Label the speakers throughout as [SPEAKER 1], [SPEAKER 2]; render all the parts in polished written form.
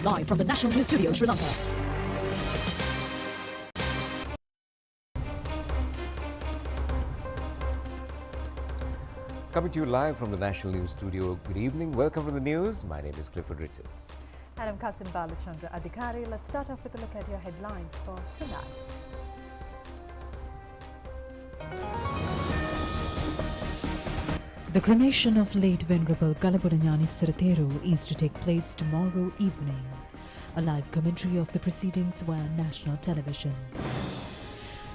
[SPEAKER 1] live from the National News Studio, Sri Lanka.
[SPEAKER 2] Coming to you live from the National News Studio. Good evening. Welcome to the news. My name is Clifford Richards.
[SPEAKER 3] And I'm Kasim Balachandra Adhikari. Let's start off with a look at your headlines for tonight.
[SPEAKER 4] The cremation of late Venerable Galabudanyani Siratheru is to take place tomorrow evening. A live commentary of the proceedings via national television.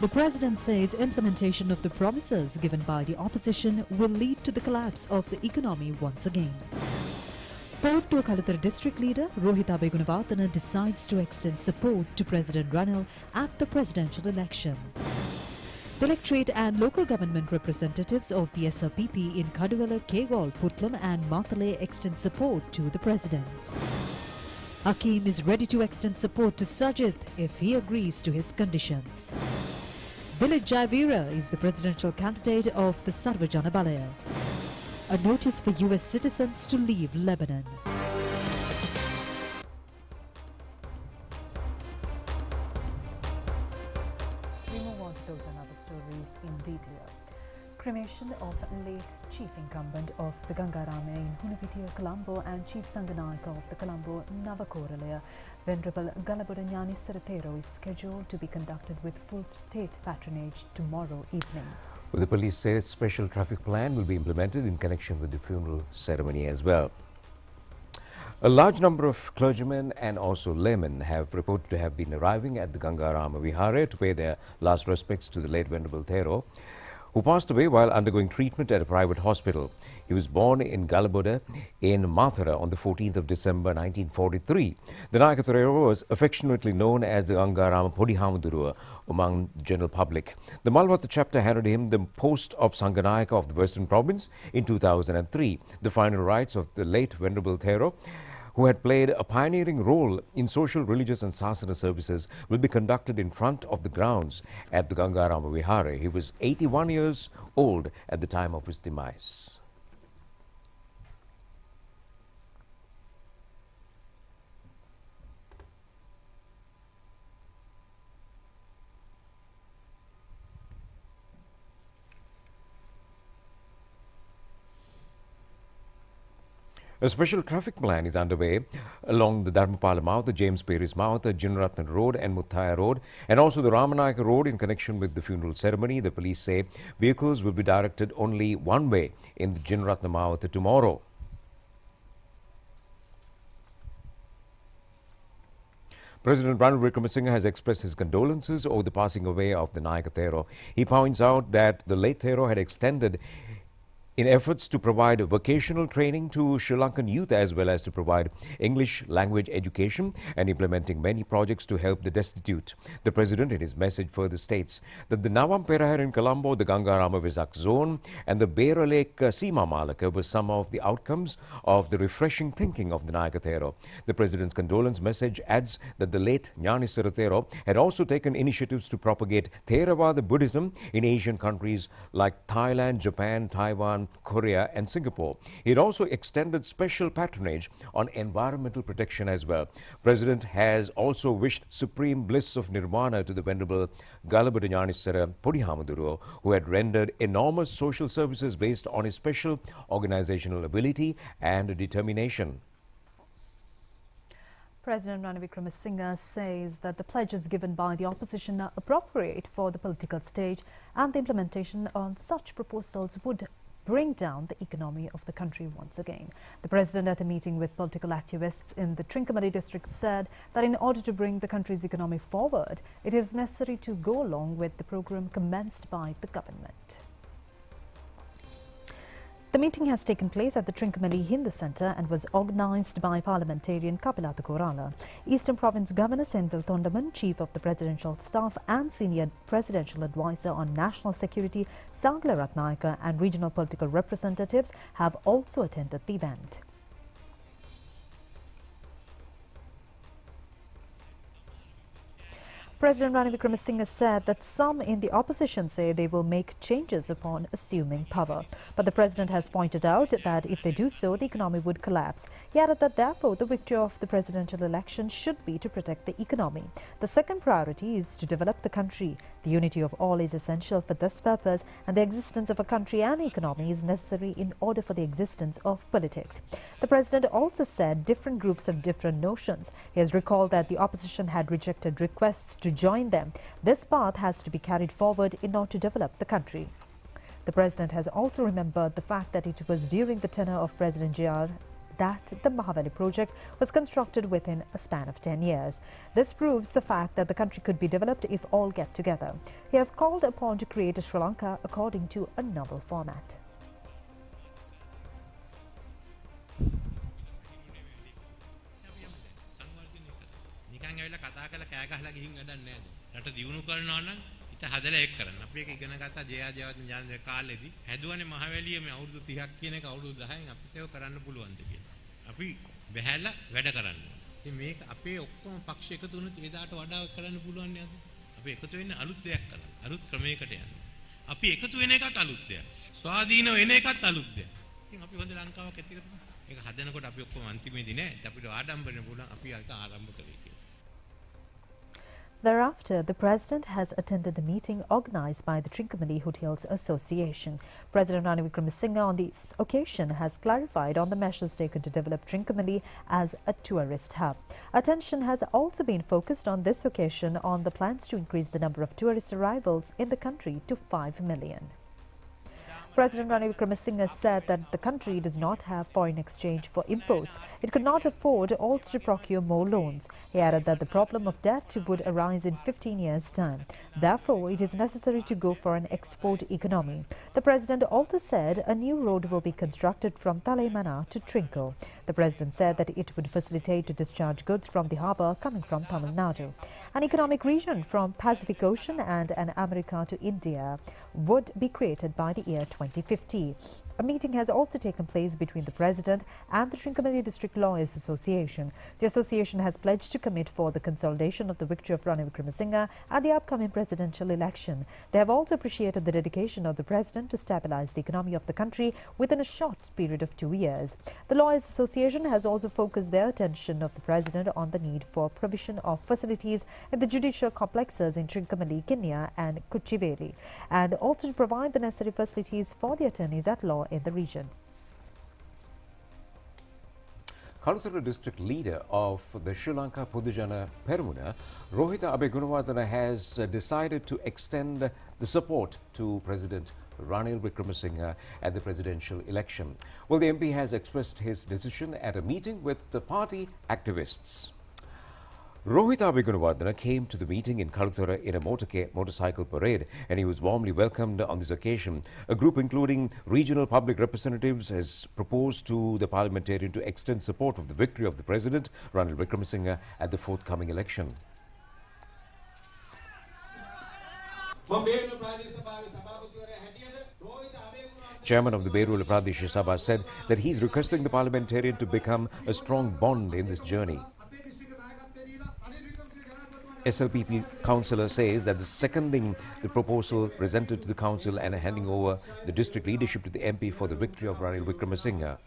[SPEAKER 4] The President says implementation of the promises given by the opposition will lead to the collapse of the economy once again. Port to Kalatar district leader Rohita Begunavatana decides to extend support to President Ranil at the presidential election. The electorate and local government representatives of the SLPP in Kaduvela, Kegol, Putlam and Mathale extend support to the President. Hakim is ready to extend support to Sajid if he agrees to his conditions. Dilip Jaivira is the presidential candidate of the Sarvajana Balaya. A notice for US citizens to leave Lebanon.
[SPEAKER 3] We move on to those and other stories in detail. Cremation of late Chief Incumbent of the Gangarama in Hunapitiya, Colombo and Chief Sanganayaka of the Colombo Navakoralaya, Venerable Galabudanyani Siratheru is scheduled to be conducted with full state patronage tomorrow evening.
[SPEAKER 2] Well, the police say a special traffic plan will be implemented in connection with the funeral ceremony as well. A large number of clergymen and also laymen have reported to have been arriving at the Gangarama Vihare to pay their last respects to the late Venerable Thero, who passed away while undergoing treatment at a private hospital. He was born in Galabuda in Mathura on the 14th of December 1943. The Nayaka Thero was affectionately known as the Gangarama Podihamadurua among the general public. The Malwatha chapter handed him the post of Sanganayaka of the Western Province in 2003. The final rites of the late Venerable Thero, who had played a pioneering role in social, religious and sasana services, will be conducted in front of the grounds at the Gangarama Vihare. He was 81 years old at the time of his demise. A special traffic plan is underway along the Dharmapala Mouth, the James Peris Mouth, the Jinratna Road and Muthaya Road, and also the Ramanayaka Road in connection with the funeral ceremony. The police say vehicles will be directed only one way in the Jinratna Mouth tomorrow. President Ranil Wickremesinghe has expressed his condolences over the passing away of the Nayaka Thero. He points out that the late Thero had extended in efforts to provide vocational training to Sri Lankan youth as well as to provide English language education and implementing many projects to help the destitute. The President in his message further states that the Nawam Perahar in Colombo, the Gangarama Vizag zone and the Beira Lake Sima Malaka were some of the outcomes of the refreshing thinking of the Nayaka Thero. The President's condolence message adds that the late Nyani Sirathero had also taken initiatives to propagate Theravada Buddhism in Asian countries like Thailand, Japan, Taiwan, Korea and Singapore. He had also extended special patronage on environmental protection as well. President has also wished supreme bliss of nirvana to the Venerable Galabudanyani Sira Podihamaduru, who had rendered enormous social services based on his special organizational ability and determination.
[SPEAKER 3] President Ranil Wickremesinghe says that the pledges given by the opposition are appropriate for the political stage and the implementation of such proposals would bring down the economy of the country once again. The President at a meeting with political activists in the Trincomalee district said that in order to bring the country's economy forward, it is necessary to go along with the program commenced by the government. The meeting has taken place at the Trincomalee Hindu Centre and was organised by parliamentarian Kapilata Korala, Eastern Province Governor Senvil Tondaman, Chief of the Presidential Staff and Senior Presidential Advisor on National Security Sagla Ratnayaka and regional political representatives have also attended the event. President Ranil Wickremesinghe said that some in the opposition say they will make changes upon assuming power. But the president has pointed out that if they do so, the economy would collapse. He added that therefore the victory of the presidential election should be to protect the economy. The second priority is to develop the country. The unity of all is essential for this purpose, and the existence of a country and economy is necessary in order for the existence of politics. The president also said different groups have different notions. He has recalled that the opposition had rejected requests to join them. This path has to be carried forward in order to develop the country. The president has also remembered the fact that it was during the tenure of President JR that the Mahaweli project was constructed within a span of 10 years. This proves the fact that the country could be developed if all get together. He has called upon to create a Sri Lanka according to a novel format.
[SPEAKER 5] හදලා එක් කරන්න. අපි ඒක ඉගෙන ගත්තා ජයජයවත් ඥාන කාලෙදී. හැදුවනේ මහවැලියේ මේ අවුරුදු 30ක් කියන එක අවුරුදු 10න් අපිට ඒක කරන්න පුළුවන්ද කියලා. අපි බහැලා වැඩ කරන්න. ඉතින් මේක අපේ ඔක්කොම පක්ෂ එකතු වුණොත් ඒදාට වඩා කරන්න පුළුවන් නේද? අපි එකතු වෙන්නේ අලුත් දෙයක් කරන්න. අලුත් ක්‍රමයකට යන්න. අපි එකතු වෙන එකත් අලුත් දෙයක්. ස්වාධීනව වෙන එකත් අලුත් දෙයක්. ඉතින් අපි හොඳ ලංකාවක් ඇති කරමු. ඒක හදනකොට අපි ඔක්කොම අන්තිමේදී නෑ. අපිට ආඩම්බරෙන්න පුළුවන් අපි ඒක ආරම්භ කරේ.
[SPEAKER 3] Thereafter, the president has attended a meeting organised by the Trincomalee Hotels Association. President Ranil Wickremesinghe on this occasion has clarified on the measures taken to develop Trincomalee as a tourist hub. Attention has also been focused on this occasion on the plans to increase the number of tourist arrivals in the country to 5 million. President Ranil Wickremesinghe said that the country does not have foreign exchange for imports. It could not afford also to procure more loans. He added that the problem of debt would arise in 15 years' time. Therefore, it is necessary to go for an export economy. The president also said a new road will be constructed from Talaimana to Trinco. The president said that it would facilitate to discharge goods from the harbour coming from Tamil Nadu. An economic region from Pacific Ocean and an America to India would be created by the year 2050. A meeting has also taken place between the President and the Trincomalee District Lawyers Association. The association has pledged to commit for the consolidation of the victory of Ranil Wickremesinghe at the upcoming presidential election. They have also appreciated the dedication of the President to stabilise the economy of the country within a short period of 2 years. The Lawyers Association has also focused their attention of the President on the need for provision of facilities in the judicial complexes in Trincomalee, Kenya and Kuchiveli, and also to provide the necessary facilities for the attorneys at law in the region.
[SPEAKER 2] Kaluthara district leader of the Sri Lanka Podujana Peramuna, Rohita Abegunawardena, has decided to extend the support to President Ranil Wickremesinghe at the presidential election. Well, the MP has expressed his decision at a meeting with the party activists. Rohita Abegunawardena came to the meeting in Kaluthara in a motorcycle parade, and he was warmly welcomed on this occasion. A group including regional public representatives has proposed to the parliamentarian to extend support of the victory of the President, Ranil Wickremesinghe, at the forthcoming election. Chairman of the Berula Pradesh Sabha said that he is requesting the parliamentarian to become a strong bond in this journey. SLPP councillor says that the seconding the proposal presented to the council and handing over the district leadership to the MP for the victory of Ranil Wickremesinghe.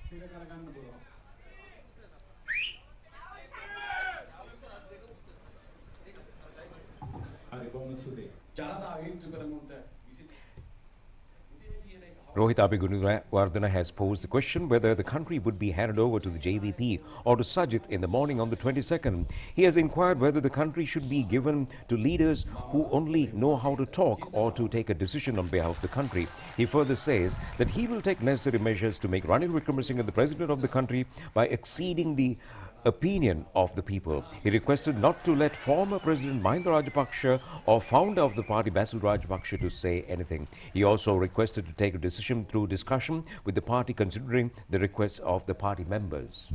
[SPEAKER 2] Rohita Abegunawardena has posed the question whether the country would be handed over to the JVP or to Sajid in the morning on the 22nd. He has inquired whether the country should be given to leaders who only know how to talk or to take a decision on behalf of the country. He further says that he will take necessary measures to make Ranil Wickremesinghe the president of the country by exceeding the opinion of the people. He requested not to let former President Mahinda Rajapaksa or founder of the party Basil Rajapaksa to say anything. He also requested to take a decision through discussion with the party considering the requests of the party members.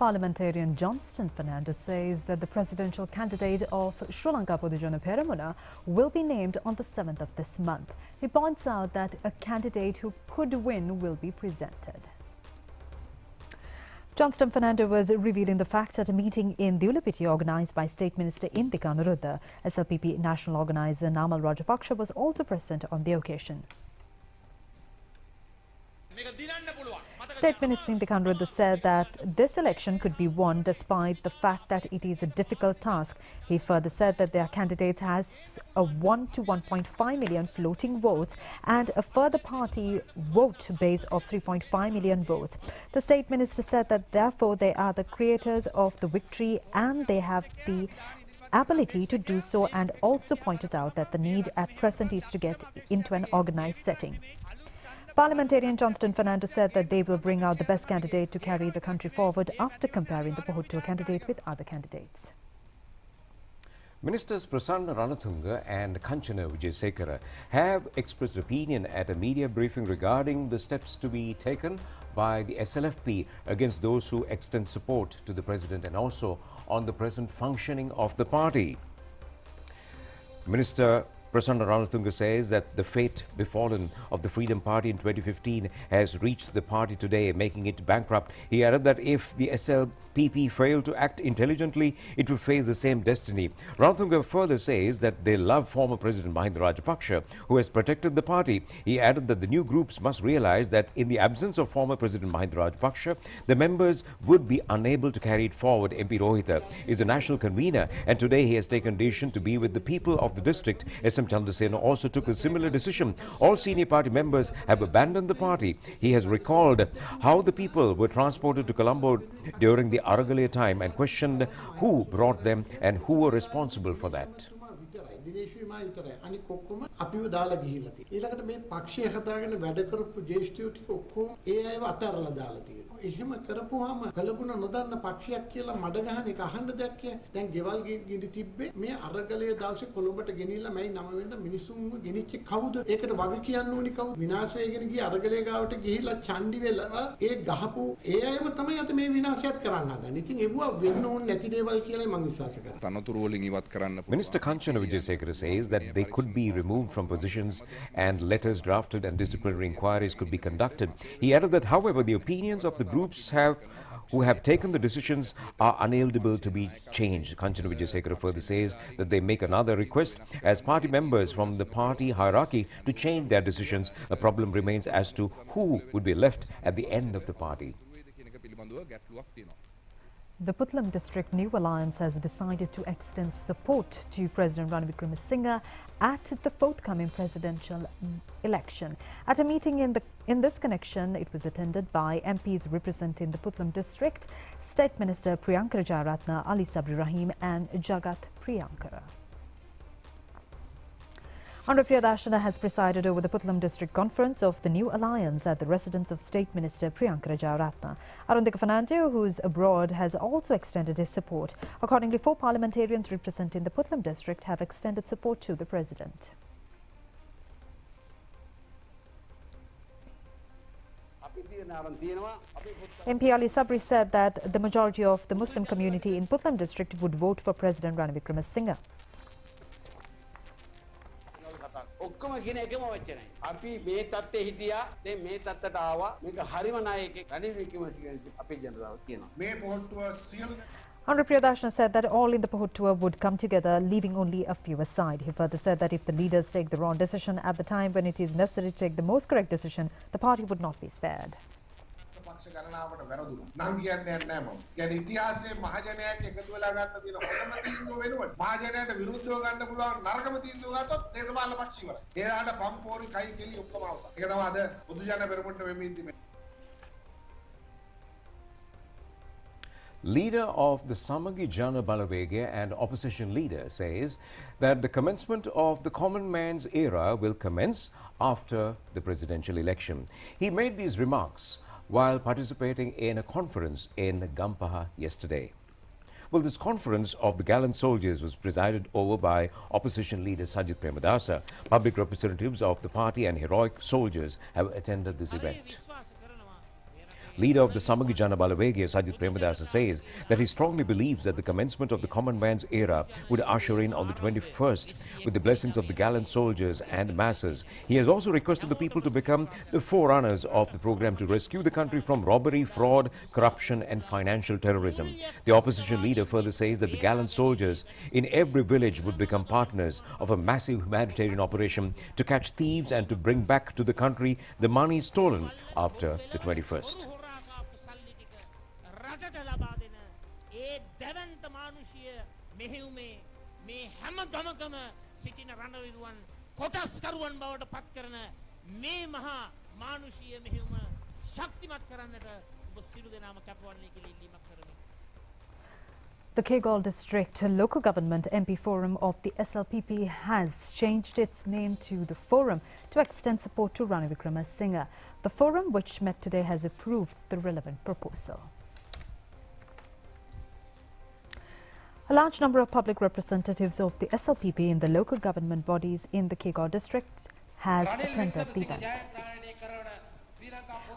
[SPEAKER 3] Parliamentarian Johnston Fernandez says that the presidential candidate of Sri Lanka Podujana Peramuna will be named on the 7th of this month. He points out that a candidate who could win will be presented. Johnston Fernandez was revealing the facts at a meeting in Dulapiti organised by State Minister Indika Anuruddha. SLPP national organiser Namal Rajapaksa was also present on the occasion. State Minister Indika Anuruddha said that this election could be won despite the fact that it is a difficult task. He further said that their candidate has a 1 to 1.5 million floating votes and a further party vote base of 3.5 million votes. The State Minister said that therefore they are the creators of the victory and they have the ability to do so, and also pointed out that the need at present is to get into an organised setting. Parliamentarian Johnston Fernandez said that they will bring out the best candidate to carry the country forward after comparing the Pohottuwa candidate with other candidates.
[SPEAKER 2] Ministers Prasanna Ranatunga and Kanchana Wijesekara have expressed opinion at a media briefing regarding the steps to be taken by the SLFP against those who extend support to the President and also on the present functioning of the party. Minister Prasanna Ranatunga says that the fate befallen of the Freedom Party in 2015 has reached the party today, making it bankrupt. He added that if the SLPP failed to act intelligently, it would face the same destiny. Ranatunga further says that they love former President Mahinda Rajapaksa, who has protected the party. He added that the new groups must realize that in the absence of former President Mahinda Rajapaksa, the members would be unable to carry it forward. MP Rohita is the national convener, and today he has taken decision to be with the people of the district. Chandasena also took a similar decision. All senior party members have abandoned the party. He has recalled how the people were transported to Colombo during the Aragale time and questioned who brought them and who were responsible for that.
[SPEAKER 6] අපිව දාලා ගිහිල්ලා තියෙනවා. ඊළඟට මේ පක්ෂය හදාගෙන වැඩ කරපු ජේෂ්ඨයෝ ටික ඔක්කොම ඒ අයව අතහැරලා දාලා තියෙනවා. එහෙම කරපුවාම කලගුණ නොදන්න පක්ෂයක් කියලා මඩ ගහන එක අහන්න දෙයක් කිය. දැන් ගෙවල් ගිනි තිබ්බේ මේ අරගලයේ දවසේ කොළඹට ගෙනිල්ලා මයි 9 වෙනිදා මිනිසුන්ව ගෙනිච්ච කවුද? ඒකට වග කියන්න ඕනි කවුද? විනාශ වෙගෙන ගිය අරගලයේ ගාවට ගිහිල්ලා චණ්ඩි වෙලා ඒ ගහපු ඒ අයම තමයි අද මේ විනාශයත් කරන්න හදන්නේ. ඉතින් ඒවා වෙන්න ඕනේ නැති දේවල් කියලා මම විශ්වාස කරනවා. තනතුරු වලින් ඉවත් කරන්න.
[SPEAKER 2] Minister Kanchana Wijesekara says that they could be removed from positions and letters drafted and disciplinary inquiries could be conducted. He added that, however, the opinions of the groups who have taken the decisions are unable to be changed. Kanchana Wijesekara further says that they make another request as party members from the party hierarchy to change their decisions. A problem remains as to who would be left at the end of the party.
[SPEAKER 3] The Puttlam District New Alliance has decided to extend support to President Ranil Wickremesinghe at the forthcoming presidential election. At a meeting in this connection, it was attended by MPs representing the Puttlam District, State Minister Priyankara Jayaratna, Ali Sabri Rahim and Jagat Priyankara. Honorable Priyadashana has presided over the Puttlam District Conference of the New Alliance at the residence of State Minister Priyankara Jayaratna. Arundika Fernando, who is abroad, has also extended his support. Accordingly, 4 parliamentarians representing the Puttlam District have extended support to the President. MP Ali Sabri said that the majority of the Muslim community in Puttlam District would vote for President Ranil Wickremesinghe.
[SPEAKER 7] ඔක්කොම කියන එකම වචනයි. අපි මේ තත්ත්වයේ හිටියා දැන් මේ තත්ත්වයට ආවා. මේක හරිම නායකයෙක් රනිල් වික්‍රමසිංහ අපේ ජනතාව කියනවා. මේ පොහොට්ටුව සියලු
[SPEAKER 3] Honorable Priyadashana said that all in the Pohottuwa would come together, leaving only a few aside. He further said that if the leaders take the wrong decision at the time when it is necessary to take the most correct decision, the party would not be spared.
[SPEAKER 8] ගණනාවට වැරදුණා. නම් කියන්නේ නැහැ මම. කියන්නේ ඉතිහාසයේ මහජනයාට එකතු වෙලා ගන්න තියෙන හොඳම තීන්දුව වෙනුවට මහජනයාට විරුද්ධව ගන්න පුළුවන් නරකම තීන්දුව ගත්තොත් දේශපාලන පක්ෂ ඉවරයි. එයාට පම්පෝරි කයි කෙලි ඔක්කොම අවසන්. ඒක තමයි අද පොදු ජන පෙරමුණට වෙමින් තිබෙන්නේ.
[SPEAKER 2] Leader of the Samagi Jana Balawege and opposition leader says that the commencement of the common man's era will commence after the presidential election. He made these remarks while participating in a conference in Gampaha yesterday. Well, this conference of the gallant soldiers was presided over by opposition leader Sajid Premadasa. Public representatives of the party and heroic soldiers have attended this event. Leader of the Samagi Jana Balawegaya, Sajid Premadasa, says that he strongly believes that the commencement of the common man's era would usher in on the 21st with the blessings of the gallant soldiers and masses. He has also requested the people to become the forerunners of the program to rescue the country from robbery, fraud, corruption and financial terrorism. The opposition leader further says that the gallant soldiers in every village would become partners of a massive humanitarian operation to catch thieves and to bring back to the country the money stolen after the 21st.
[SPEAKER 3] The Kegaul District Local Government MP Forum of the SLPP has changed its name to the Forum to extend support to Ranil Wickremesinghe. The Forum, which met today, has approved the relevant proposal. A large number of public representatives of the SLPP in the local government bodies in the Kegaul District has attended the event.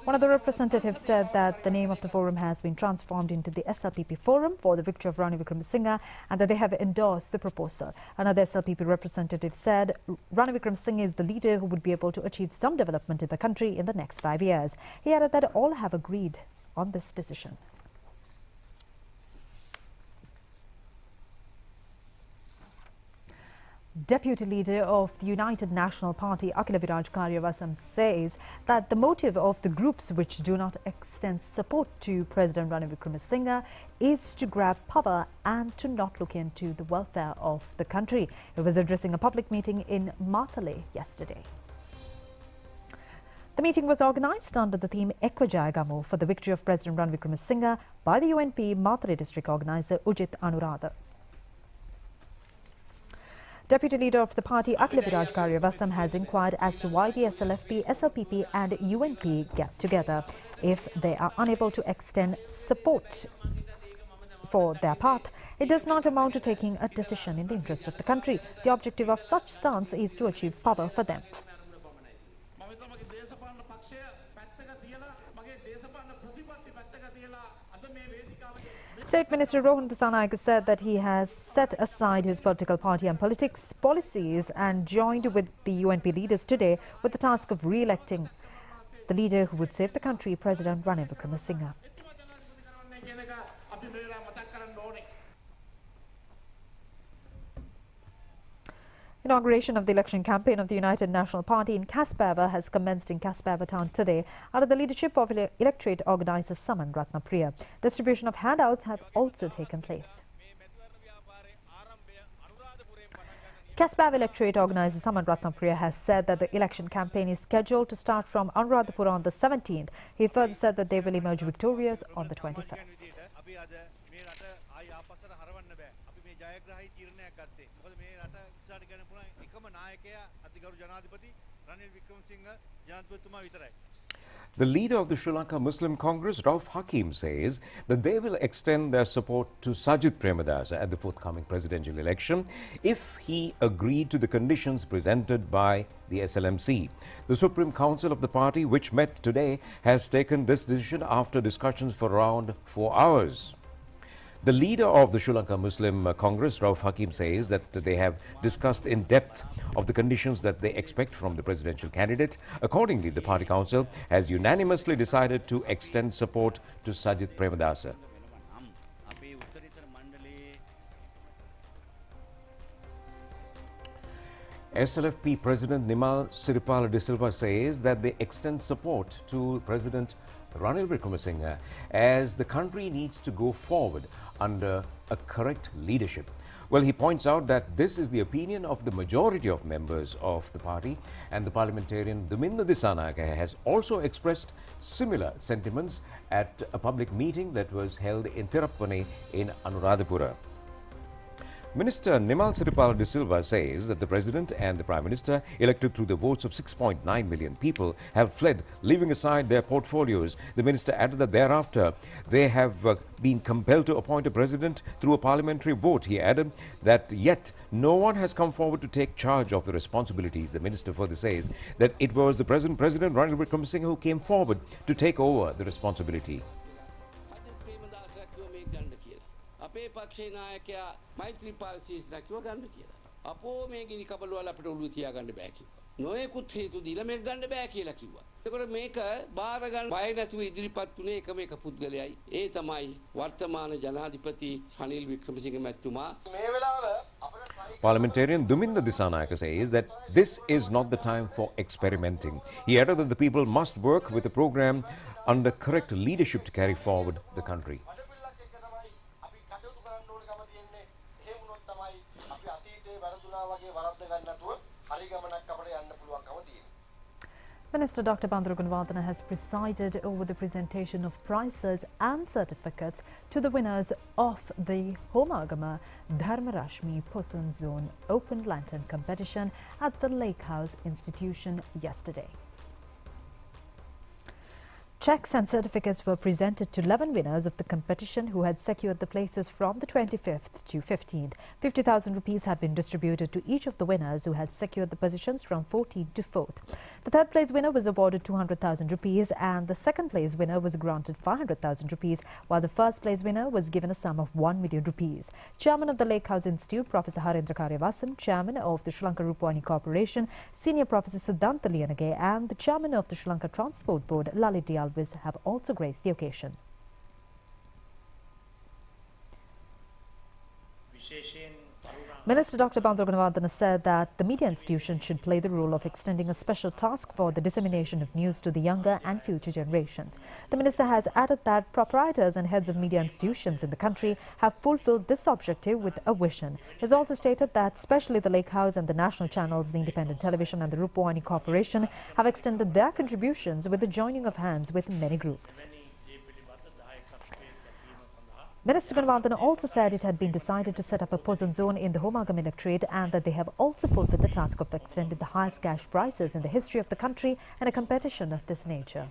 [SPEAKER 3] One of the representatives said that the name of the forum has been transformed into the SLPP Forum for the victory of Ranil Wickremesinghe and that they have endorsed the proposal. Another SLPP representative said Ranil Wickremesinghe is the leader who would be able to achieve some development in the country in the next 5 years. He added that all have agreed on this decision. Deputy Leader of the United National Party, Akhila Viraj Karyavasam, says that the motive of the groups which do not extend support to President Ranil Wickremesinghe is to grab power and to not look into the welfare of the country. He was addressing a public meeting in Matale yesterday. The meeting was organised under the theme Ekvajayagamu for the victory of President Ranil Wickremesinghe by the UNP Matale district organiser Ujit Anuradha. Deputy Leader of the party, Akhila Viraj Karyavasam, has inquired as to why the SLFP, SLPP and UNP get together if they are unable to extend support for their path. It does not amount to taking a decision in the interest of the country. The objective of such stance is to achieve power for them. State Minister Rohan Dissanayake said that he has set aside his political party and politics policies and joined with the UNP leaders today with the task of re-electing the leader who would save the country, President Ranil Wickremesinghe. Inauguration of the election campaign of the United National Party in Caspava has commenced in Caspava town today under the leadership of electorate organizer Saman Ratnapriya. Distribution of handouts have also taken place. Caspava electorate organizer Saman Ratnapriya has said that the election campaign is scheduled to start from Anuradhapura on the 17th. He further said that they will emerge victorious on the 21st.
[SPEAKER 2] The leader of the Sri Lanka Muslim Congress, Rauf Hakim, says that they will extend their support to Sajid Premadasa at the forthcoming presidential election if he agreed to the conditions presented by the SLMC. The Supreme Council of the party, which met today, has taken this decision after discussions for around 4 hours. The leader of the Sri Lanka Muslim Congress, Rauf Hakim, says that they have discussed in depth of the conditions that they expect from the presidential candidate. Accordingly, the party council has unanimously decided to extend support to Sajid Premadasa. SLFP President Nimal Siripala De Silva says that they extend support to President Ranil Wickremesinghe as the country needs to go forward under a correct leadership. Well, he points out that this is the opinion of the majority of members of the party, and the parliamentarian Duminda Dissanayake has also expressed similar sentiments at a public meeting that was held in Tirapane in Anuradhapura. Minister Nimal Siripala de Silva says that the President and the Prime Minister, elected through the votes of 6.9 million people, have fled, leaving aside their portfolios. The Minister added that thereafter they have been compelled to appoint a President through a parliamentary vote. He added that yet no one has come forward to take charge of the responsibilities. The Minister further says that it was the President Ranil Wickremesinghe who came forward to take over the responsibility.
[SPEAKER 7] අපේ පක්ෂේ නායකයා මෛත්‍රීපාල සිරිසේන කිව්ව ගන්න කියලා. අපෝ මේ ගිනි කබල වල අපිට ඔළුව තියා ගන්න බෑ කිව්වා. නොයෙකුත් හේතු දීලා මේක ගන්න බෑ කියලා කිව්වා. ඒකට මේක බාර ගන්න බය නැතුව ඉදිරිපත් උනේ එකම එක පුද්ගලයයි. ඒ තමයි වර්තමාන ජනාධිපති රනිල් වික්‍රමසිංහ මැතිතුමා. මේ වෙලාව
[SPEAKER 2] Parliamentarian Duminda Disanayaka says that this is not the time for experimenting. He added that the people must work with the program under correct leadership to carry forward the country.
[SPEAKER 3] Minister Dr. Bandru Gunawardena has presided over the presentation of prizes and certificates to the winners of the Homagama Dharmarashmi Poson Zone Open Lantern competition at the Lake House Institution yesterday. Cheques and certificates were presented to 11 winners of the competition who had secured the places from the 25th to 15th. 50,000 rupees had been distributed to each of the winners who had secured the positions from 14th to 4th. The third place winner was awarded 200,000 rupees and the second place winner was granted 500,000 rupees, while the first place winner was given a sum of 1 million rupees. Chairman of the Lake House Institute, Professor Harendra Karyavasan, Chairman of the Sri Lanka Rupavahini Corporation, Senior Professor Sudhanta Liyanage and the Chairman of the Sri Lanka Transport Board, Lalit Alvis, have also graced the occasion. Minister Dr. Bandru Gunawardena said that the media institution should play the role of extending a special task for the dissemination of news to the younger and future generations. The minister has added that proprietors and heads of media institutions in the country have fulfilled this objective with a vision. He has also stated that especially the Lake House and the national channels, the Independent Television and the Rupavahini Corporation have extended their contributions with the joining of hands with many groups. Minister Gunawardena also said it had been decided to set up a Poson zone in the Homagam electorate and that they have also fulfilled the task of extending the highest cash prizes in the history of the country in a competition of this nature.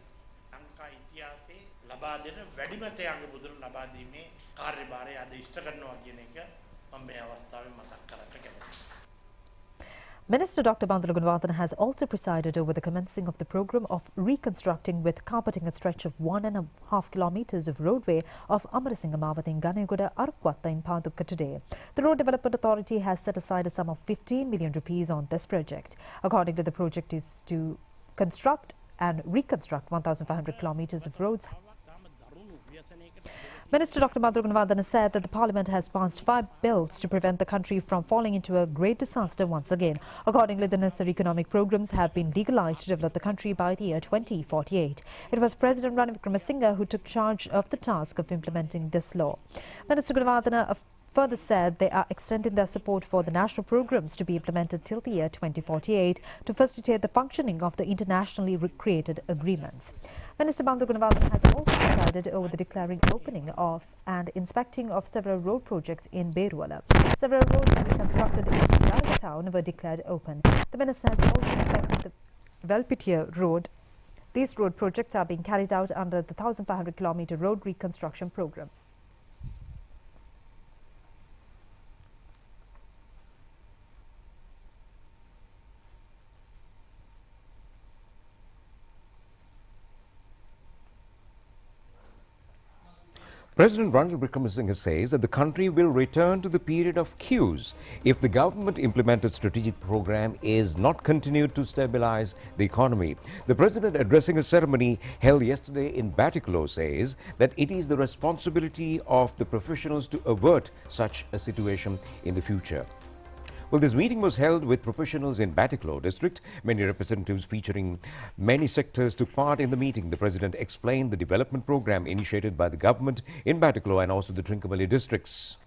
[SPEAKER 3] Minister Dr. Bandru Gunawardena has also presided over the commencing of the program of reconstructing with carpeting a stretch of 1.5 kilometers of roadway of Amarasinghe Mawathin Ganegoda Arukwatta in Padukka today. The Road Development Authority has set aside a sum of 15 million rupees on this project. According to the project is to construct and reconstruct 1,500 kilometers of roads. Minister Dr. Bandru Gunawardena said that the Parliament has passed 5 bills to prevent the country from falling into a great disaster once again. Accordingly, the necessary economic programs have been legalized to develop the country by the year 2048. It was President Ranil Wickremesinghe who took charge of the task of implementing this law. Minister Gunawardena further said they are extending their support for the national programs to be implemented till the year 2048 to facilitate the functioning of the internationally created agreements. Minister Bandru Gunawardena has also presided over the declaring opening of and inspecting of several road projects in Beruala. Several roads to be constructed in the town were declared open. The minister has also inspected the Velpitia Road. These road projects are being carried out under the 1,500 kilometer road reconstruction program.
[SPEAKER 2] President Ranil Wickremesinghe says that the country will return to the period of queues if the government-implemented strategic program is not continued to stabilize the economy. The president, addressing a ceremony held yesterday in Batticaloa, says that it is the responsibility of the professionals to avert such a situation in the future. Well, this meeting was held with professionals in Batticaloa district. Many representatives featuring many sectors took part in the meeting. The president explained the development program initiated by the government in Batticaloa and also the Trincomalee districts.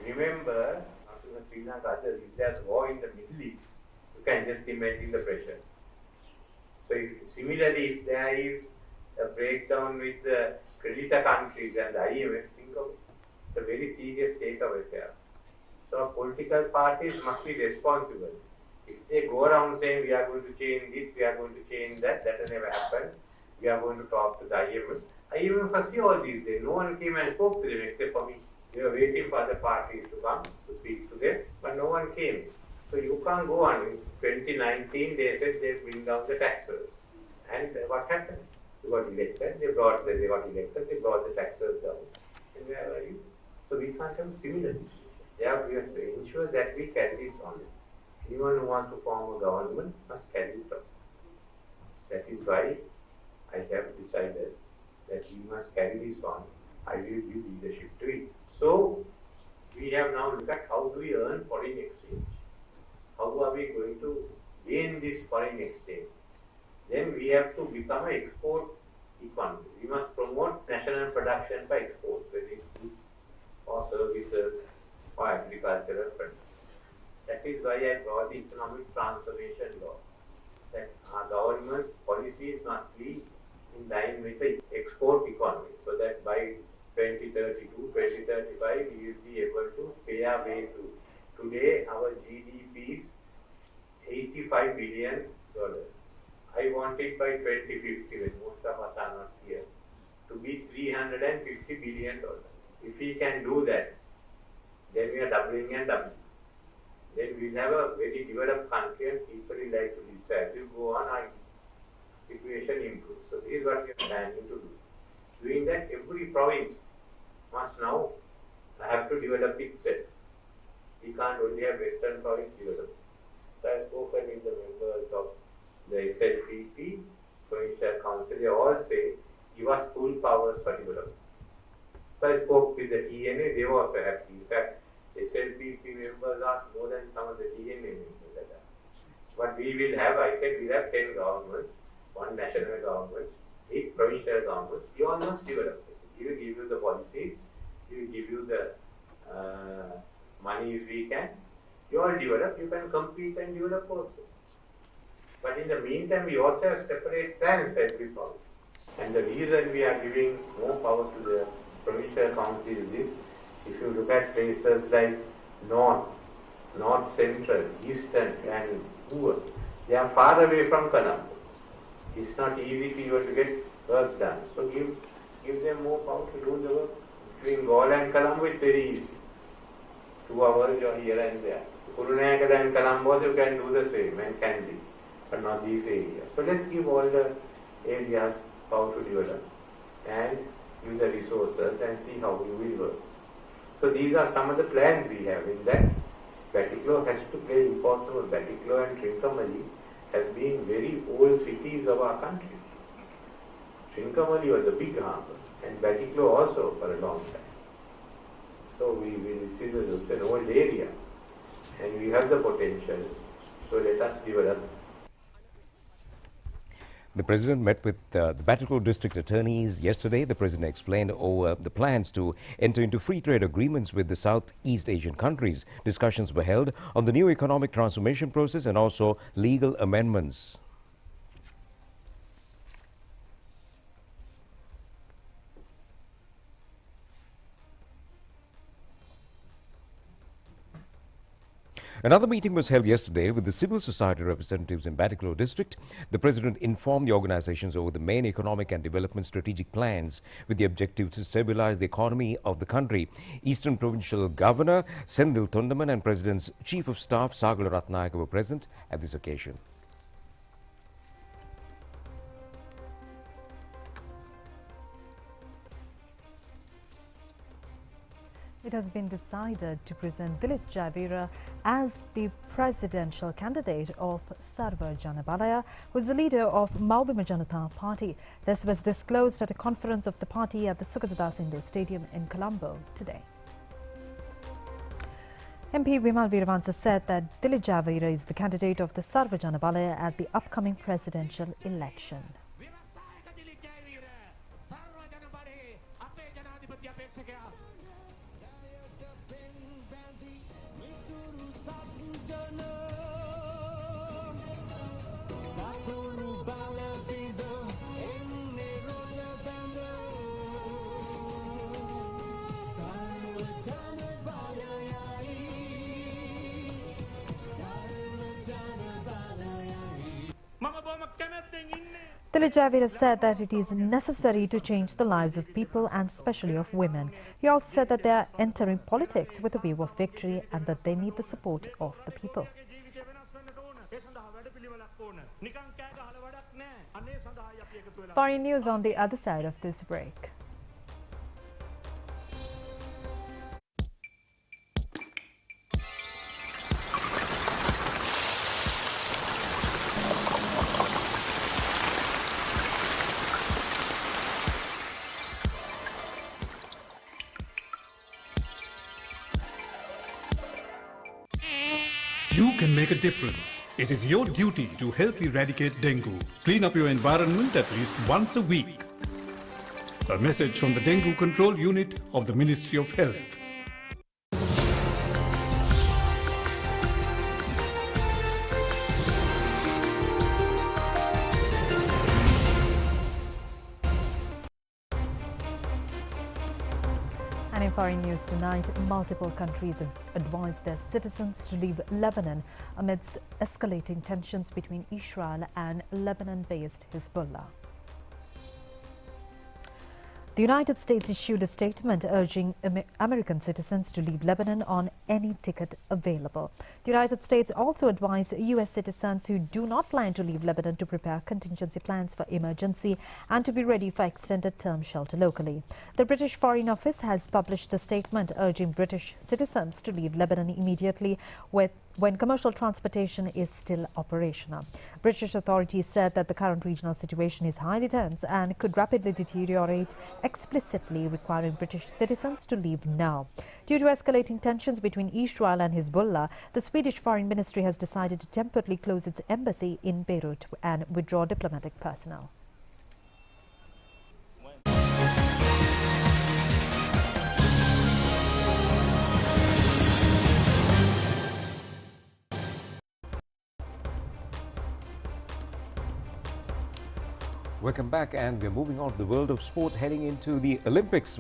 [SPEAKER 9] Remember, after Sri Lanka, if there's war in the Middle East, you can just imagine the pressure. So similarly, if there is a breakdown with the creditor countries and the IMF, think of it. It's a very serious state of affairs. So political parties must be responsible. If they go around saying we are going to change this, we are going to change that, that will never happen. We are going to talk to the IMF. IMF foresee all these days. No one came and spoke to them except for me. We were waiting for the parties to come to speak to them, but no one came. So you can't go on. In 2019, they said they bring down the taxes. And what happened? You got elected, they got elected, they brought the taxes down. And where are you? So we can't have a similar situation. Yeah, we have to ensure that we carry this on. Anyone who wants to form a government must carry it on. That is why I have decided that we must carry this on. I will give leadership to it. So we have now looked at how do we earn foreign exchange. How are we going to gain this foreign exchange? Then we have to become an export economy. We must promote national production for export, whether it's goods or services or agricultural production. That is why I brought the economic transformation law. That our government's policies must be in line with the export economy, so that by 2032, 2035, we will be able to pay our way through. Today, our GDP is $85 billion. I want it by 2050, when most of us are not here, to be $350 billion. If we can do that, then we are doubling and doubling. Then we'll have a very developed country and people will like to live. So as you go on, our situation improves. So this is what we are planning to do. Doing that, every province must now have to develop itself. We can't only have Western province developed. So I have spoken with the members of the SLPP, Provincial Council, they all say, give us full powers for development. So I spoke with the DNA, they were also happy. In fact, SLPP members asked more than some of the DNA members. But we will have, I said, we have 10 governments, 1 national government, 8 provincial governments. You all must develop it. We will give you the policies, we will give you the monies we can. You all develop, you can compete and develop also. But in the meantime, we also have separate plans that we follow. And the reason we are giving more power to the provincial council is this. If you look at places like North Central, Eastern and Poor, they are far away from Colombo. It's not easy for you to get work done. So give them more power to do the work. Between Galle and Colombo, it's very easy. 2 hours you're here and there. Kurunayaka and Colombo, you can do the same and can be, but not these areas. So let's give all the areas power to develop and give the resources and see how we will work. So these are some of the plans we have. In that, Batticaloa has to play important role. Batticaloa and Trincomalee have been very old cities of our country. Trincomalee was a big harbour and Batticaloa also for a long time. So this is an old area and we have the potential. So let us develop.
[SPEAKER 2] The President met with the Batticaloa district attorneys yesterday. The President explained over the plans to enter into free trade agreements with the Southeast Asian countries. Discussions were held on the new economic transformation process and also legal amendments. Another meeting was held yesterday with the civil society representatives in Batticaloa district. The President informed the organizations over the main economic and development strategic plans with the objective to stabilize the economy of the country. Eastern Provincial Governor Sendil Tondaman and President's Chief of Staff Sagala Ratnayaka were present at this occasion.
[SPEAKER 3] It has been decided to present Dilip Javira as the presidential candidate of Sarva Jana Balaya, who is the leader of Maubima Janata Party. This was disclosed at a conference of the party at the Sukadadas Indoor Stadium in Colombo today. MP Vimal Veeravansa said that Dilip Javira is the candidate of the Sarva Jana Balaya at the upcoming presidential election.
[SPEAKER 10] Saturu bala
[SPEAKER 3] Village Javira said that it is necessary to change the lives of people and especially of women. He also said that they are entering politics with a view of victory and that they need the support of the people. Foreign news on the other side of this break.
[SPEAKER 10] You can make a difference. It is your duty to help eradicate dengue. Clean up your environment at least once a week. A message from the Dengue Control Unit of the Ministry of Health.
[SPEAKER 3] And in foreign news tonight, multiple countries have advised their citizens to leave Lebanon amidst escalating tensions between Israel and Lebanon-based Hezbollah. The United States issued a statement urging American citizens to leave Lebanon on any ticket available. The United States also advised U.S. citizens who do not plan to leave Lebanon to prepare contingency plans for emergency and to be ready for extended term shelter locally. The British Foreign Office has published a statement urging British citizens to leave Lebanon immediately when commercial transportation is still operational. British authorities said that the current regional situation is highly tense and could rapidly deteriorate, explicitly requiring British citizens to leave now. Due to escalating tensions between Israel and Hezbollah, the Swedish Foreign Ministry has decided to temporarily close its embassy in Beirut and withdraw diplomatic personnel.
[SPEAKER 2] Welcome back, and we're moving on to the world of sport, heading into the Olympics.